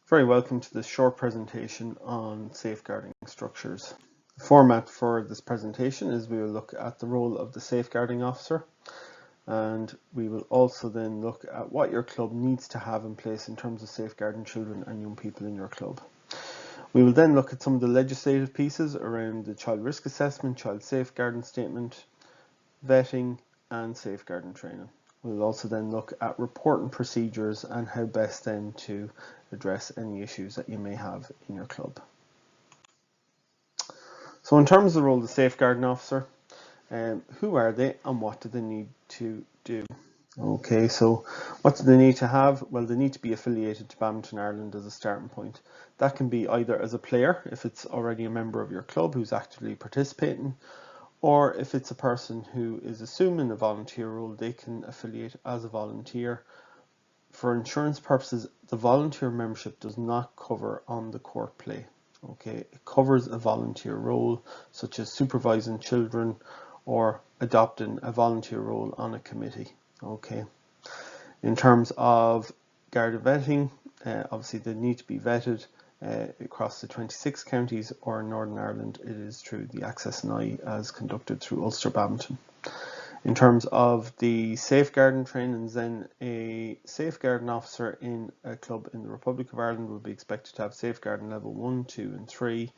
Very welcome to this short presentation on safeguarding structures. The format for this presentation is we will look at the role of the safeguarding officer, and we will also then look at what your club needs to have in place in terms of safeguarding children and young people in your club. We will then look at some of the legislative pieces around the child risk assessment, child safeguarding statement, vetting and safeguarding training. We'll also then look at reporting procedures and how best then to address any issues that you may have in your club. So in terms of the role of the safeguarding officer, who are they and what do they need to do? Okay, so what do they need to have? Well, they need to be affiliated to Badminton Ireland as a starting point. That can be either as a player, if it's already a member of your club who's actively participating, or if it's a person who is assuming a volunteer role, they can affiliate as a volunteer. For insurance purposes, the volunteer membership does not cover on the court play. Okay, it covers a volunteer role such as supervising children or adopting a volunteer role on a committee. Okay, in terms of Garda vetting, obviously they need to be vetted across the 26 counties, or in Northern Ireland it is through the Access and I as conducted through Ulster Badminton. In terms of the safeguarding trainings, then a safeguarding officer in a club in the Republic of Ireland will be expected to have safeguarding level 1, 2 and 3,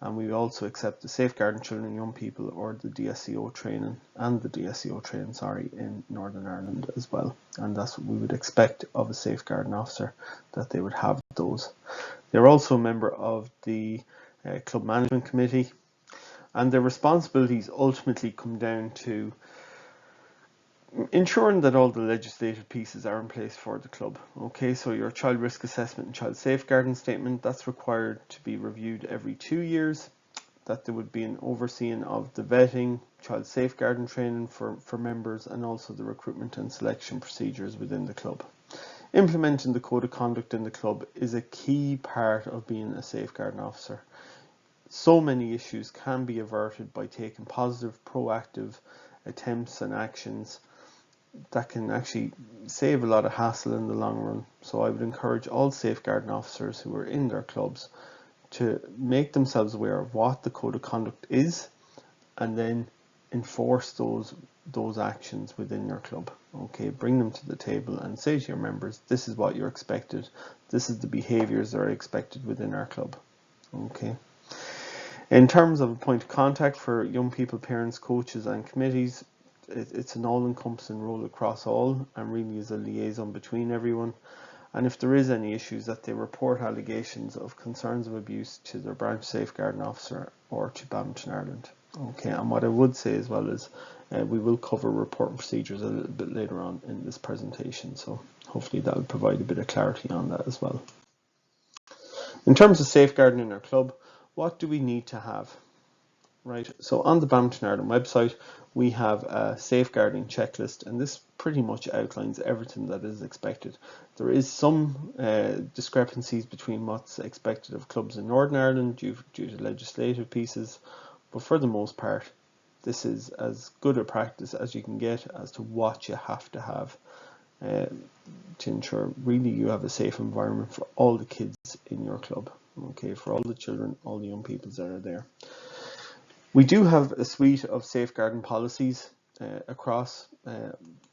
and we also accept the safeguarding children and young people, or the DSCO training, and the DSCO training, in Northern Ireland as well. And that's what we would expect of a safeguarding officer, that they would have those. They're also a member of the club management committee, and their responsibilities ultimately come down to ensuring that all the legislative pieces are in place for the club. Okay, so your child risk assessment and child safeguarding statement, that's required to be reviewed every 2 years. That there would be an overseeing of the vetting, child safeguarding training for members, and also the recruitment and selection procedures within the club. Implementing the code of conduct in the club is a key part of being a safeguarding officer. So many issues can be averted by taking positive, proactive attempts and actions that can actually save a lot of hassle in the long run. So I would encourage all safeguarding officers who are in their clubs to make themselves aware of what the code of conduct is, and then enforce those actions within your club. Okay, bring them to the table and say to your members, this is what you're expected, this is the behaviours that are expected within our club. Okay. In terms of a point of contact for young people, parents, coaches and committees, it's an all-encompassing role across all, and really is a liaison between everyone. And if there is any issues, that they report allegations of concerns of abuse to their branch safeguarding officer or to Badminton Ireland. Okay, and what I would say as well is we will cover reporting procedures a little bit later on in this presentation, so hopefully that will provide a bit of clarity on that as well. In terms of safeguarding in our club, what do we need to have? Right, so on the Badminton Ireland website we have a safeguarding checklist, and this pretty much outlines everything that is expected. There is some discrepancies between what's expected of clubs in Northern Ireland due to legislative pieces, but for the most part this is as good a practice as you can get as to what you have to have to ensure really you have a safe environment for all the kids in your club. Okay, for all the children, all the young people that are there. We do have a suite of safeguarding policies across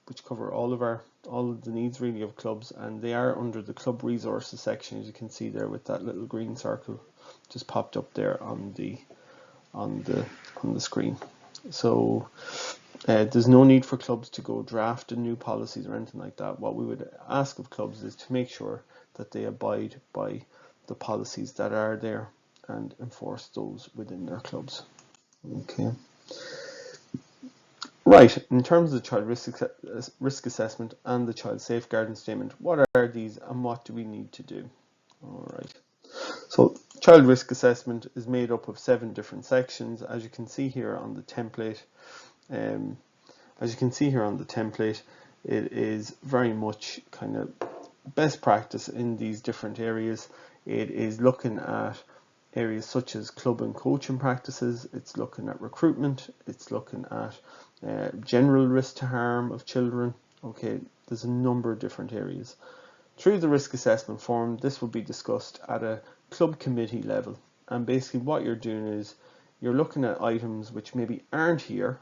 which cover all of the needs really of clubs, and they are under the club resources section, as you can see there with that little green circle just popped up there on the screen. So there's no need for clubs to go draft new policies or anything like that. What we would ask of clubs is to make sure that they abide by the policies that are there and enforce those within their clubs. Okay. Right, in terms of the child risk assessment and the child safeguarding statement, what are these and what do we need to do? Alright, so child risk assessment is made up of 7 different sections, as you can see here on the template. It is very much kind of best practice in these different areas. It is looking at areas such as club and coaching practices, it's looking at recruitment, it's looking at general risk to harm of children. Okay, there's a number of different areas. Through the risk assessment form, this will be discussed at a club committee level. And basically what you're doing is you're looking at items which maybe aren't here,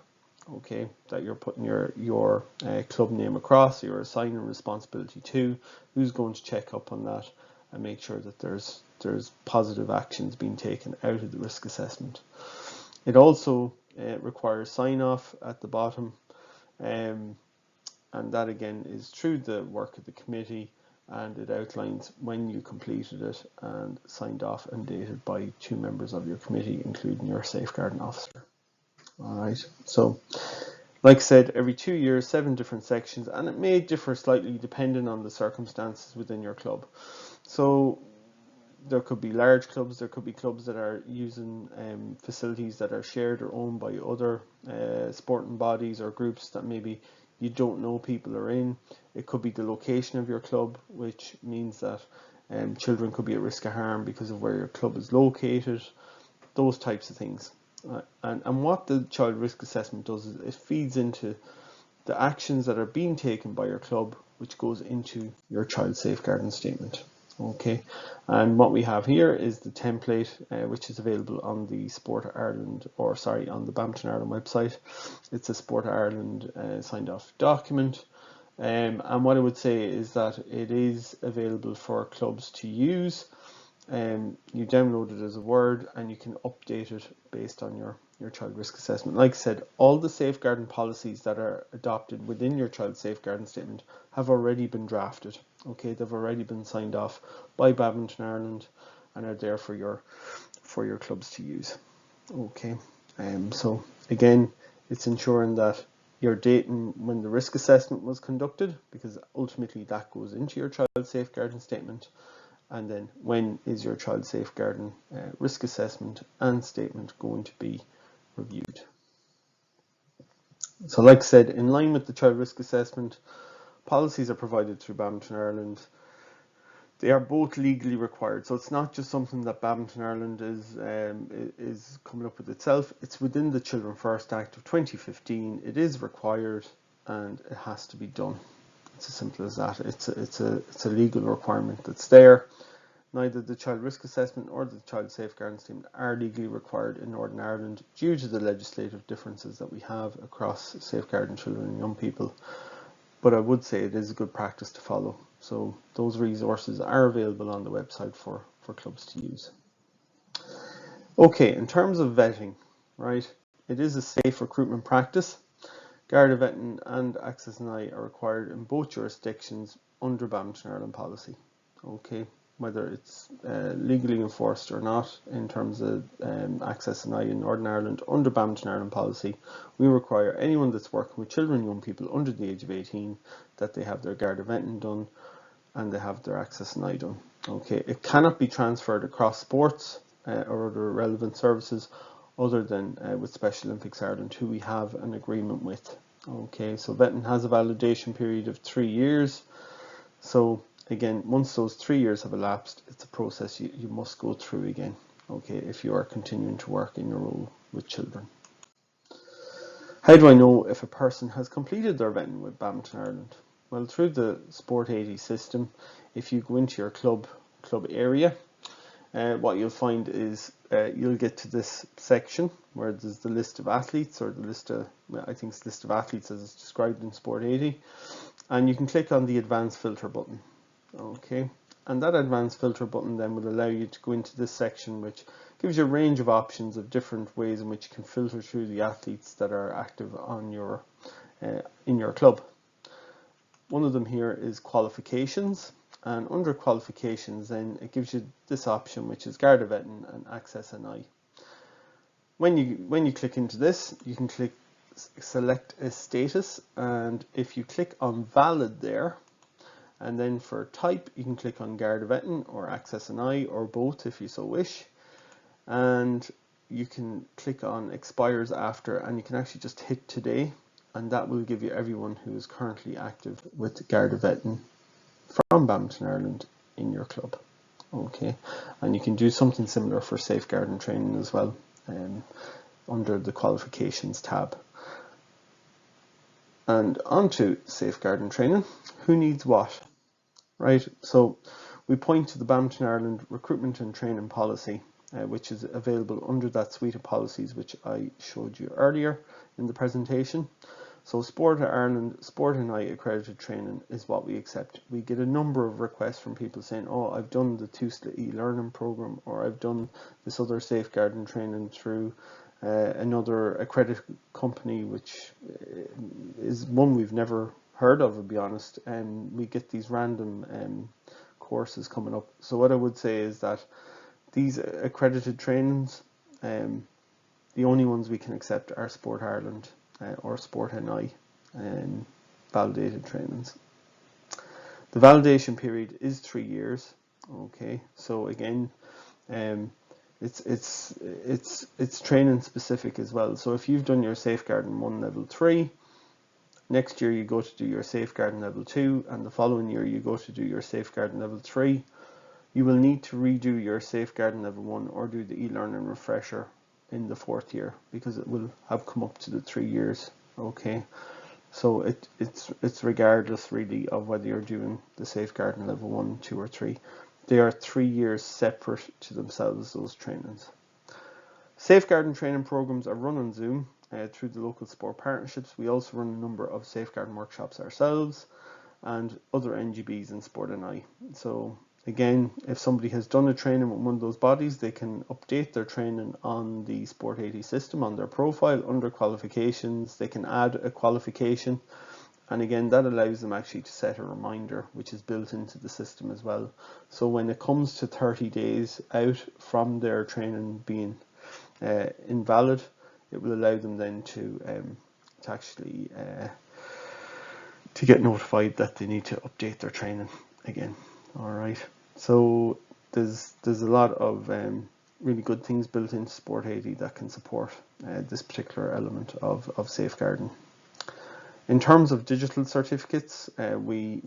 okay, that you're putting your club name across, you're assigning responsibility to, who's going to check up on that and make sure that there's positive actions being taken out of the risk assessment. It also requires sign off at the bottom, and that again is through the work of the committee, and it outlines when you completed it and signed off and dated by 2 members of your committee, including your safeguarding officer. Alright, so like I said, every 2 years, 7 different sections, and it may differ slightly depending on the circumstances within your club. So there could be large clubs, there could be clubs that are using facilities that are shared or owned by other sporting bodies or groups that maybe you don't know people are in. It could be the location of your club, which means that children could be at risk of harm because of where your club is located, those types of things. And what the child risk assessment does is it feeds into the actions that are being taken by your club, which goes into your child safeguarding statement. Okay, and what we have here is the template, which is available on the Sport Ireland, or sorry, on the Badminton Ireland website. It's a Sport Ireland signed off document, and what I would say is that it is available for clubs to use. You download it as a Word and you can update it based on your child risk assessment. Like I said, all the safeguarding policies that are adopted within your child safeguarding statement have already been drafted. Okay, they've already been signed off by Badminton Ireland and are there for your clubs to use. Okay, so again, it's ensuring that you're dating when the risk assessment was conducted, because ultimately that goes into your child safeguarding statement. And then when is your child safeguarding risk assessment and statement going to be reviewed? So like I said, in line with the child risk assessment, policies are provided through Badminton Ireland. They are both legally required, so it's not just something that Badminton Ireland is coming up with itself. It's within the Children First Act of 2015. It is required and it has to be done. It's as simple as that. It's a legal requirement that's there. Neither the child risk assessment or the child safeguarding statement are legally required in Northern Ireland due to the legislative differences that we have across safeguarding children and young people. But I would say it is a good practice to follow. So those resources are available on the website for clubs to use. Okay, in terms of vetting, right, it is a safe recruitment practice. Garda vetting and Access and I are required in both jurisdictions under Badminton Ireland policy. Okay, whether it's legally enforced or not in terms of Access and I in Northern Ireland, under Badminton Ireland policy, we require anyone that's working with children and young people under the age of 18 that they have their Garda vetting done and they have their Access and I done. Okay, it cannot be transferred across sports or other relevant services other than with Special Olympics Ireland, who we have an agreement with. Okay, so vetting has a validation period of 3 years. So again, once those 3 years have elapsed, it's a process you must go through again, okay, if you are continuing to work in your role with children. How do I know if a person has completed their vetting with Badminton Ireland? Well, through the Sport 80 system, if you go into your club area, what you'll find is you'll get to this section where there's the list of athletes, or the list of, I think it's list of athletes as it's described in Sport 80, and you can click on the advanced filter button. Okay, and that advanced filter button then will allow you to go into this section, which gives you a range of options of different ways in which you can filter through the athletes that are active on your in your club. One of them here is qualifications, and under qualifications then it gives you this option, which is Garda vetting and Access and I. When you click into this, you can select a status, and if you click on valid there, and then for type you can click on Garda vetting or Access and I, or both if you so wish, and you can click on expires after, and you can actually just hit today, and that will give you everyone who is currently active with Garda vetting from Badminton Ireland in your club. Okay, and you can do something similar for safeguarding training as well, under the qualifications tab. And onto safeguarding training. Who needs what? Right, so we point to the Badminton Ireland recruitment and training policy, which is available under that suite of policies which I showed you earlier in the presentation. So Sport Ireland, Sport NI accredited training is what we accept. We get a number of requests from people saying, oh, I've done the TUSLA e-learning program, or I've done this other safeguarding training through another accredited company, which is one we've never heard of, to be honest. And we get these random courses coming up. So what I would say is that these accredited trainings, the only ones we can accept are Sport Ireland or Sport NI validated trainings. The validation period is 3 years. Okay, so again, it's training specific as well. So if you've done your safeguarding 1 level 3, next year you go to do your safeguarding level 2, and the following year you go to do your safeguarding level 3, you will need to redo your safeguarding level 1 or do the e-learning refresher in the 4th year, because it will have come up to the 3 years. Okay, so it's regardless really of whether you're doing the safeguarding level 1, 2 or 3. They are 3 years separate to themselves, those trainings. Safeguarding training programs are run on Zoom through the local sport partnerships. We also run a number of safeguarding workshops ourselves and other NGBs in Sport NI. So again, if somebody has done a training with one of those bodies, they can update their training on the Sport 80 system on their profile under qualifications. They can add a qualification, and again that allows them actually to set a reminder, which is built into the system as well. So when it comes to 30 days out from their training being invalid, it will allow them then to actually to get notified that they need to update their training again. All right, so there's a lot of really good things built into Sport 80 that can support this particular element of safeguarding. In terms of digital certificates, we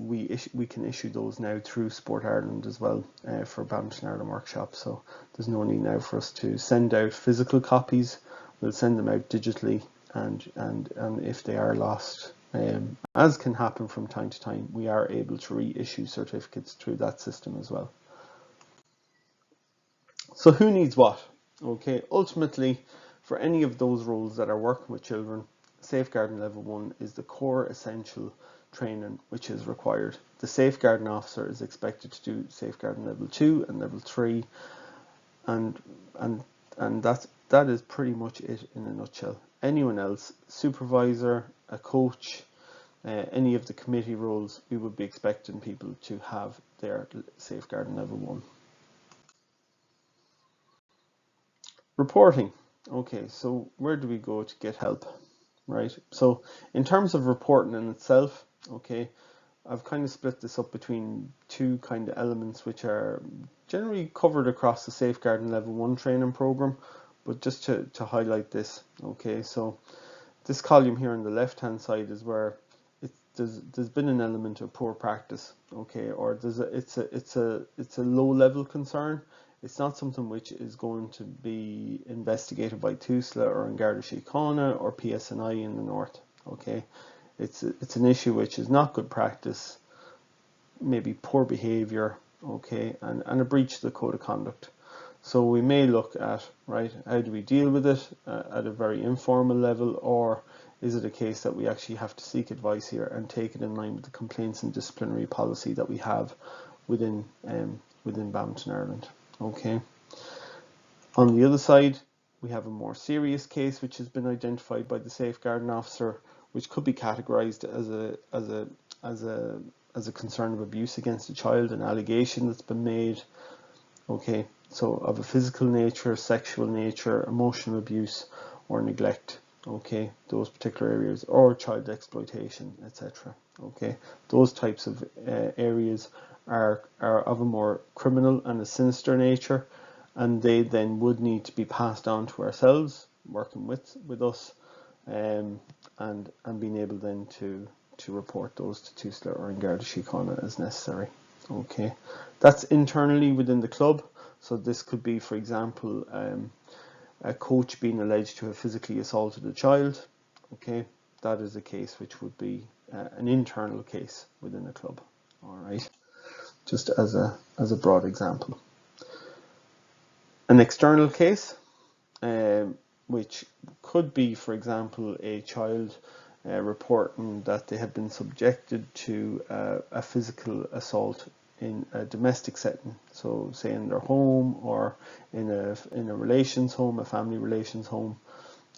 can issue those now through Sport Ireland as well for Badminton Ireland workshops. So there's no need now for us to send out physical copies. We'll send them out digitally, and if they are lost, as can happen from time to time, we are able to reissue certificates through that system as well. So who needs what? Okay, ultimately, for any of those roles that are working with children, safeguarding level 1 is the core essential training which is required. The safeguarding officer is expected to do safeguarding level 2 and level 3, and that is pretty much it in a nutshell. Anyone else, supervisor, a coach, any of the committee roles, we would be expecting people to have their safeguarding level 1. Reporting. Okay, so where do we go to get help? Right, so in terms of reporting in itself, okay, I've kind of split this up between 2 kind of elements which are generally covered across the safeguarding level 1 training program, but just to highlight this. Okay, so this column here on the left hand side is where there's been an element of poor practice, okay, or it's a low level concern. It's not something which is going to be investigated by TUSLA or in Garda Síochána or PSNI in the north. Okay, it's an issue which is not good practice, maybe poor behaviour, okay, and a breach of the code of conduct. So we may look at, right, how do we deal with it at a very informal level, or is it a case that we actually have to seek advice here and take it in line with the complaints and disciplinary policy that we have within Badminton Ireland? Okay. On the other side, we have a more serious case which has been identified by the safeguarding officer, which could be categorised as a concern of abuse against a child, an allegation that's been made. Okay, so of a physical nature, sexual nature, emotional abuse, or neglect. Okay, those particular areas, or child exploitation, etc. Okay, those types of areas are of a more criminal and a sinister nature, and they then would need to be passed on to ourselves, working with us, and being able then to report those to TUSLA or in Garda Síochána as necessary. Okay, that's internally within the club. So this could be, for example, a coach being alleged to have physically assaulted a child. Okay, that is a case which would be an internal case within the club. All right. just as a broad example. An external case, which could be, for example, a child reporting that they have been subjected to a physical assault in a domestic setting, so say in their home or in a relations home, a family relations home.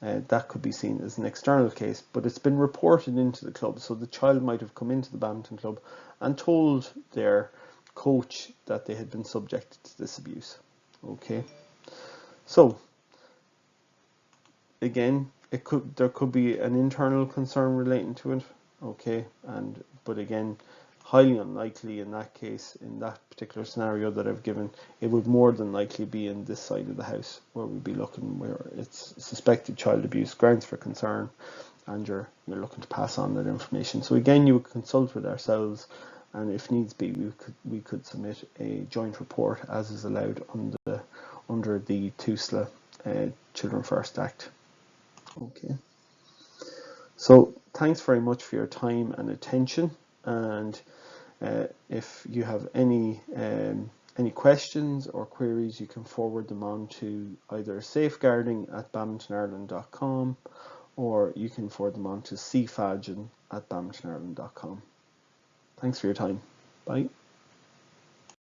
That could be seen as an external case, but it's been reported into the club. So the child might have come into the badminton club and told their coach that they had been subjected to this abuse. Okay, so again, there could be an internal concern relating to it. Okay, but again, highly unlikely in that case, in that particular scenario that I've given. It would more than likely be in this side of the house where we'd be looking, where it's suspected child abuse, grounds for concern, and you're looking to pass on that information. So again, you would consult with ourselves, and if needs be, we could submit a joint report as is allowed under the TUSLA Children First Act. Okay. So thanks very much for your time and attention, and if you have any questions or queries, you can forward them on to either safeguarding@badmintonireland.com, or you can forward them on to cfadgen@badmintonireland.com. Thanks for your time. Bye.